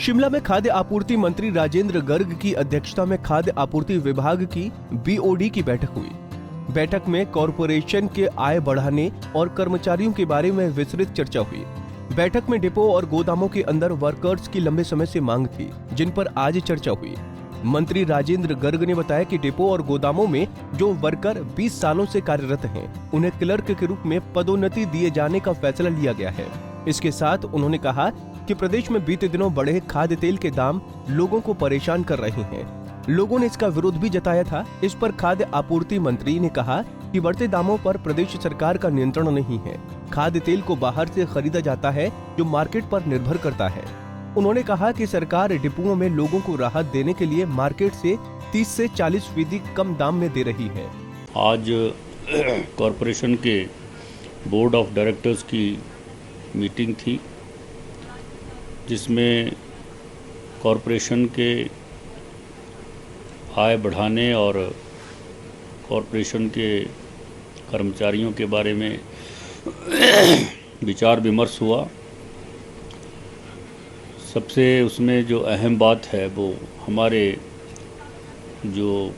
शिमला में खाद्य आपूर्ति मंत्री राजेंद्र गर्ग की अध्यक्षता में खाद्य आपूर्ति विभाग की BOD की बैठक हुई। बैठक में कॉरपोरेशन के आय बढ़ाने और कर्मचारियों के बारे में विस्तृत चर्चा हुई। बैठक में डिपो और गोदामों के अंदर वर्कर्स की लंबे समय से मांग थी, जिन पर आज चर्चा हुई। मंत्री राजेंद्र गर्ग ने बताया कि डिपो और गोदामों में जो वर्कर 20 सालों से कार्यरत हैं, उन्हें क्लर्क के रूप में पदोन्नति दिए जाने का फैसला लिया गया है। इसके साथ उन्होंने कहा कि प्रदेश में बीते दिनों बढ़े खाद्य तेल के दाम लोगों को परेशान कर रहे हैं। लोगों ने इसका विरोध भी जताया था। इस पर खाद्य आपूर्ति मंत्री ने कहा कि बढ़ते दामों पर प्रदेश सरकार का नियंत्रण नहीं है। खाद्य तेल को बाहर से खरीदा जाता है, जो मार्केट पर निर्भर करता है। उन्होंने कहा कि सरकार डिपुओं में लोगों को राहत देने के लिए मार्केट से 30 से 40% कम दाम में दे रही है। आज कॉरपोरेशन के बोर्ड ऑफ डायरेक्टर्स की मीटिंग थी, जिसमें कॉरपोरेशन के आय बढ़ाने और कॉरपोरेशन के कर्मचारियों के बारे में विचार विमर्श हुआ। सबसे उसमें जो अहम बात है वो हमारे जो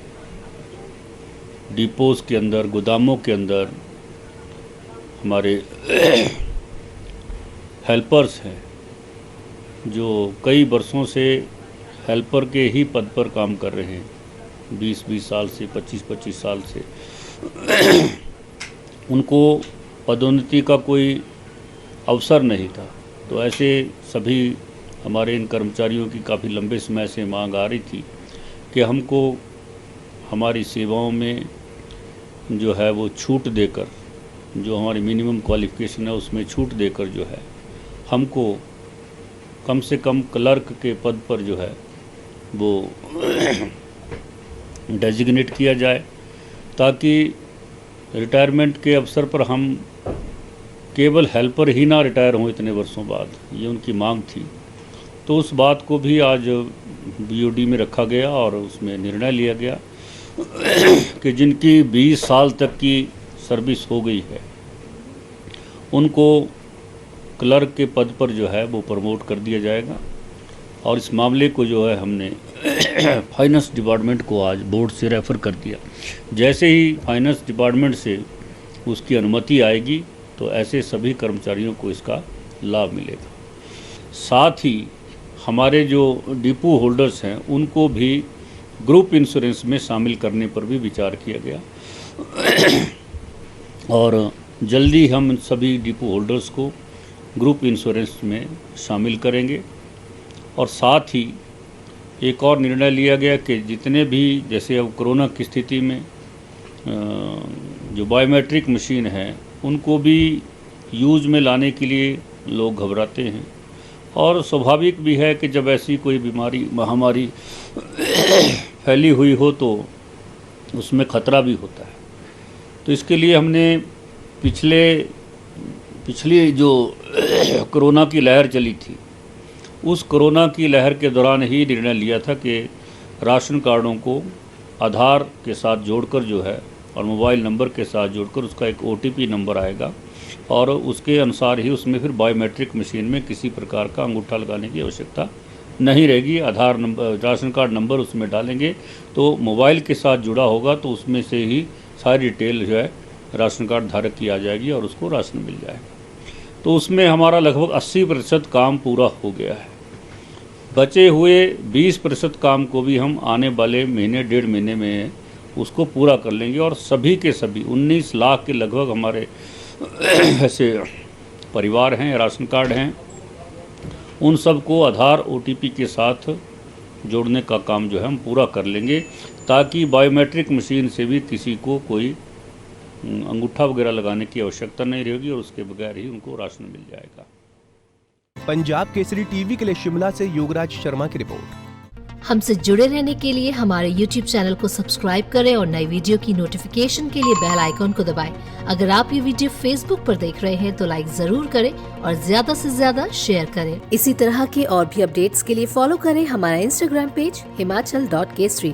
डिपोज़ के अंदर, गोदामों के अंदर हमारे हेल्पर्स हैं, जो कई वर्षों से हेल्पर के ही पद पर काम कर रहे हैं, 20-20 साल से, 25-25 साल से। उनको पदोन्नति का कोई अवसर नहीं था। तो ऐसे सभी हमारे इन कर्मचारियों की काफ़ी लंबे समय से मांग आ रही थी कि हमको हमारी सेवाओं में जो है वो छूट देकर, जो हमारी मिनिमम क्वालिफ़िकेशन है उसमें छूट देकर जो है हमको कम से कम क्लर्क के पद पर जो है वो डेजिग्नेट किया जाए, ताकि रिटायरमेंट के अवसर पर हम केवल हेल्पर ही ना रिटायर हों इतने वर्षों बाद। ये उनकी मांग थी। तो उस बात को भी आज BOD में रखा गया और उसमें निर्णय लिया गया कि जिनकी 20 साल तक की सर्विस हो गई है, उनको क्लर्क के पद पर जो है वो प्रमोट कर दिया जाएगा। और इस मामले को जो है हमने फाइनेंस डिपार्टमेंट को आज बोर्ड से रेफ़र कर दिया। जैसे ही फाइनेंस डिपार्टमेंट से उसकी अनुमति आएगी तो ऐसे सभी कर्मचारियों को इसका लाभ मिलेगा। साथ ही हमारे जो डिपो होल्डर्स हैं उनको भी ग्रुप इंश्योरेंस में शामिल करने पर भी विचार किया गया और जल्दी हम सभी डिपो होल्डर्स को ग्रुप इंश्योरेंस में शामिल करेंगे। और साथ ही एक और निर्णय लिया गया कि जितने भी, जैसे अब कोरोना की स्थिति में जो बायोमेट्रिक मशीन है उनको भी यूज़ में लाने के लिए लोग घबराते हैं, और स्वाभाविक भी है कि जब ऐसी कोई बीमारी, महामारी फैली हुई हो तो उसमें खतरा भी होता है। तो इसके लिए हमने पिछली जो कोरोना की लहर चली थी, उस कोरोना की लहर के दौरान ही निर्णय लिया था कि राशन कार्डों को आधार के साथ जोड़कर जो है और मोबाइल नंबर के साथ जोड़कर उसका एक OTP नंबर आएगा, और उसके अनुसार ही उसमें फिर बायोमेट्रिक मशीन में किसी प्रकार का अंगूठा लगाने की आवश्यकता नहीं रहेगी। आधार नंबर, राशन कार्ड नंबर उसमें डालेंगे तो मोबाइल के साथ जुड़ा होगा, तो उसमें से ही सारी डिटेल जो है राशन कार्ड धारक की आ जाएगी और उसको राशन मिल जाएगा। तो उसमें हमारा लगभग 80% काम पूरा हो गया है। बचे हुए 20% काम को भी हम आने वाले महीने, 1.5 महीने में उसको पूरा कर लेंगे, और सभी के सभी 19 लाख के लगभग हमारे ऐसे परिवार हैं, राशन कार्ड हैं, उन सब को आधार OTP के साथ जोड़ने का काम जो है हम पूरा कर लेंगे, ताकि बायोमेट्रिक मशीन से भी किसी को कोई अंगूठा वगैरह लगाने की आवश्यकता नहीं रहेगी और उसके बगैर ही उनको राशन मिल जाएगा। पंजाब केसरी टीवी के लिए शिमला से योगराज शर्मा की रिपोर्ट। हमसे जुड़े रहने के लिए हमारे YouTube चैनल को सब्सक्राइब करें और नई वीडियो की नोटिफिकेशन के लिए बेल आइकॉन को दबाएं। अगर आप ये वीडियो Facebook पर देख रहे हैं तो लाइक जरूर करें और ज्यादा से ज्यादा शेयर करें। इसी तरह के और भी अपडेट्स के लिए फॉलो करें हमारा Instagram पेज himachal.kesri।